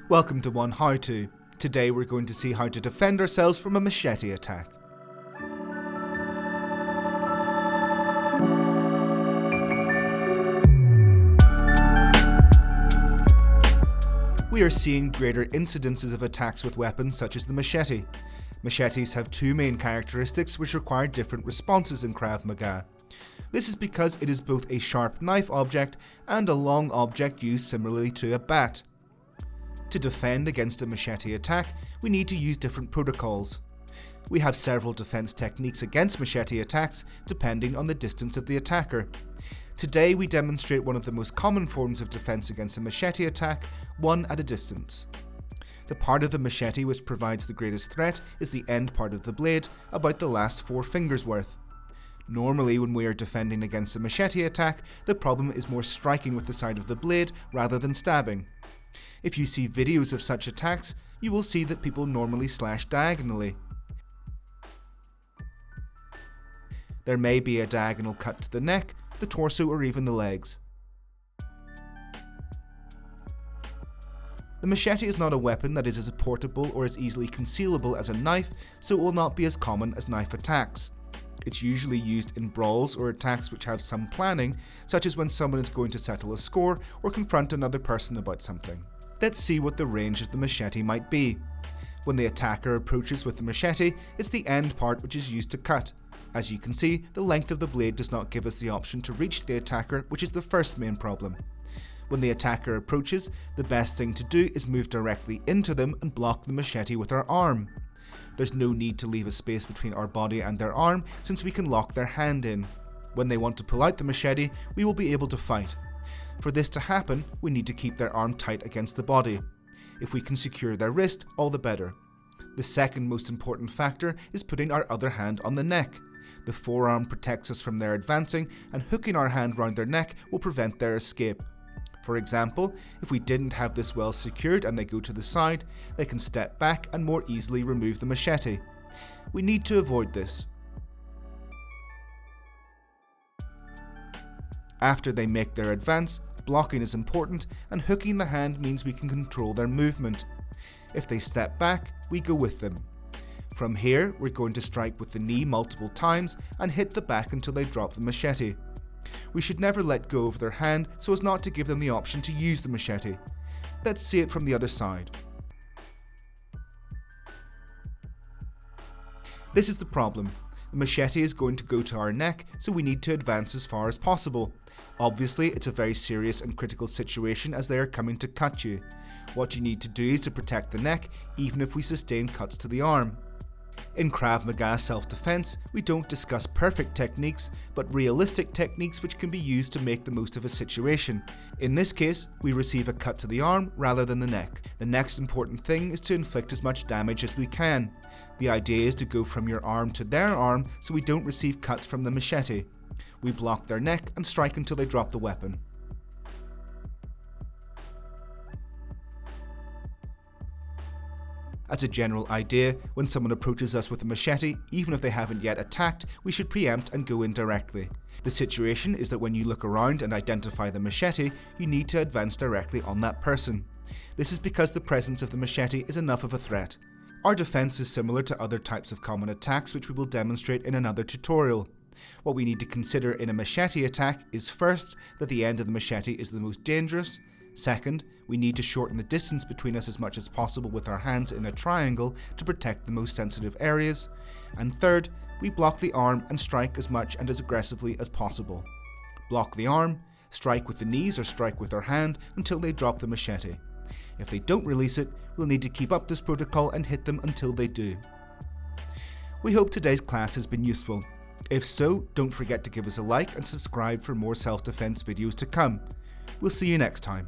Welcome to One How To. Today we're going to see how to defend ourselves from a machete attack. We are seeing greater incidences of attacks with weapons such as the machete. Machetes have two main characteristics which require different responses in Krav Maga. This is because it is both a sharp knife object and a long object used similarly to a bat. To defend against a machete attack, we need to use different protocols. We have several defense techniques against machete attacks depending on the distance of the attacker. Today we demonstrate one of the most common forms of defense against a machete attack, one at a distance. The part of the machete which provides the greatest threat is the end part of the blade, about the last 4 fingers worth. Normally when we are defending against a machete attack, the problem is more striking with the side of the blade rather than stabbing. If you see videos of such attacks, you will see that people normally slash diagonally. There may be a diagonal cut to the neck, the torso, or even the legs. The machete is not a weapon that is as portable or as easily concealable as a knife, so it will not be as common as knife attacks. It's usually used in brawls or attacks which have some planning, such as when someone is going to settle a score or confront another person about something. Let's see what the range of the machete might be. When the attacker approaches with the machete, it's the end part which is used to cut. As you can see, the length of the blade does not give us the option to reach the attacker, which is the first main problem. When the attacker approaches, the best thing to do is move directly into them and block the machete with our arm. There's no need to leave a space between our body and their arm, since we can lock their hand in. When they want to pull out the machete, we will be able to fight. For this to happen, we need to keep their arm tight against the body. If we can secure their wrist, all the better. The second most important factor is putting our other hand on the neck. The forearm protects us from their advancing, and hooking our hand round their neck will prevent their escape. For example, if we didn't have this well secured and they go to the side, they can step back and more easily remove the machete. We need to avoid this. After they make their advance, blocking is important, and hooking the hand means we can control their movement. If they step back, we go with them. From here, we're going to strike with the knee multiple times and hit the back until they drop the machete. We should never let go of their hand so as not to give them the option to use the machete. Let's see it from the other side. This is the problem. The machete is going to go to our neck, so we need to advance as far as possible. Obviously, it's a very serious and critical situation as they are coming to cut you. What you need to do is to protect the neck, even if we sustain cuts to the arm. In Krav Maga Self Defense, we don't discuss perfect techniques, but realistic techniques which can be used to make the most of a situation. In this case, we receive a cut to the arm rather than the neck. The next important thing is to inflict as much damage as we can. The idea is to go from your arm to their arm so we don't receive cuts from the machete. We block their neck and strike until they drop the weapon. As a general idea, when someone approaches us with a machete, even if they haven't yet attacked, we should preempt and go in directly. The situation is that when you look around and identify the machete, you need to advance directly on that person. This is because the presence of the machete is enough of a threat. Our defense is similar to other types of common attacks which we will demonstrate in another tutorial. What we need to consider in a machete attack is first, that the end of the machete is the most dangerous. Second, we need to shorten the distance between us as much as possible with our hands in a triangle to protect the most sensitive areas. And third, we block the arm and strike as much and as aggressively as possible. Block the arm, strike with the knees or strike with our hand until they drop the machete. If they don't release it, we'll need to keep up this protocol and hit them until they do. We hope today's class has been useful. If so, don't forget to give us a like and subscribe for more self-defense videos to come. We'll see you next time.